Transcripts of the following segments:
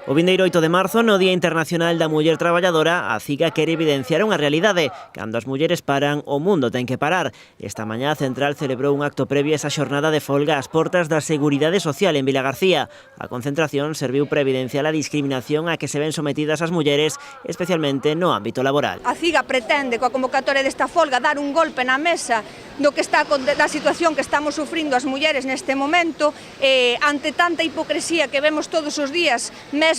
O vindeiro 8 de marzo, no Día Internacional da Muller Traballadora, a CIGA quere evidenciar unha realidade. Cando as mulleres paran, o mundo ten que parar. Esta mañá a Central celebrou un acto previo a esa xornada de folga ás portas da Seguridade Social en Vilagarcía. A concentración serviu para evidenciar a discriminación a que se ven sometidas as mulleres, especialmente no ámbito laboral. A CIGA pretende, coa convocatoria desta folga, dar un golpe na mesa do que está da situación que estamos sufrindo as mulleres neste momento, ante tanta hipocresía que vemos todos os días, mesmo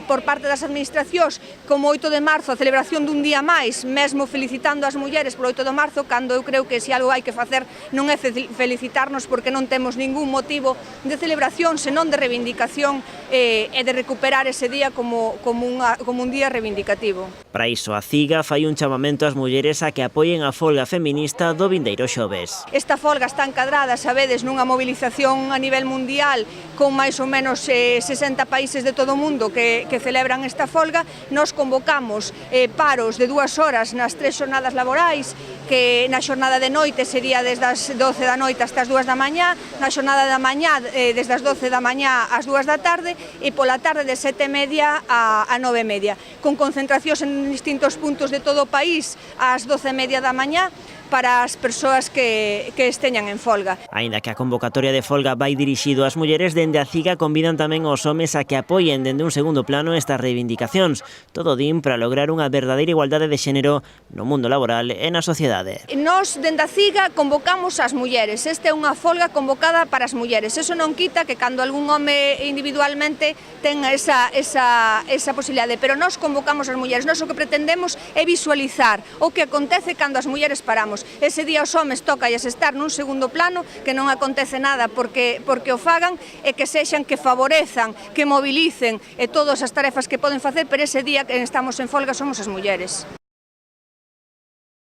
por parte das administracións, como 8 de marzo, a celebración dun día máis, mesmo felicitando as mulleres por 8 de marzo, cando eu creo que se algo hai que facer non é felicitarnos, porque non temos ningún motivo de celebración, senón de reivindicación e de recuperar ese día como un día reivindicativo. Para iso, a CIGA fai un chamamento ás mulleres a que apoien a folga feminista do vindeiro xoves. Esta folga está encadrada, sabedes, nunha movilización a nivel mundial con máis ou menos 60 países de todo o mundo que celebran esta folga. Nos convocamos paros de 2 horas nas 3 xornadas laborais, que na xornada de noite sería desde as 12 da noite hasta as 2 da mañá, na xornada da mañá desde as 12 da mañá ás 2 da tarde e pola tarde de 7:30 a 9:30, con concentracións en distintos puntos de todo o país ás 12:30 da mañá para as persoas que esteñan en folga. Aínda que a convocatoria de folga vai dirixido ás mulleres, dende a CIGA convidan tamén aos homes a que apoien dende un segundo plano estas reivindicacións. Todo din para lograr unha verdadeira igualdade de xénero no mundo laboral e na sociedade. Nos, dende a CIGA, convocamos as mulleres. Esta é unha folga convocada para as mulleres. Eso non quita que cando algún home individualmente ten esa posibilidade, pero nós convocamos as mulleres. Nós o que pretendemos é visualizar o que acontece cando as mulleres paramos. Ese día os homes tocalles estar nun segundo plano, que non acontece nada porque o fagan, e que sexan, que favorezan, que mobilicen todas as tarefas que poden facer, pero ese día que estamos en folga somos as mulleres.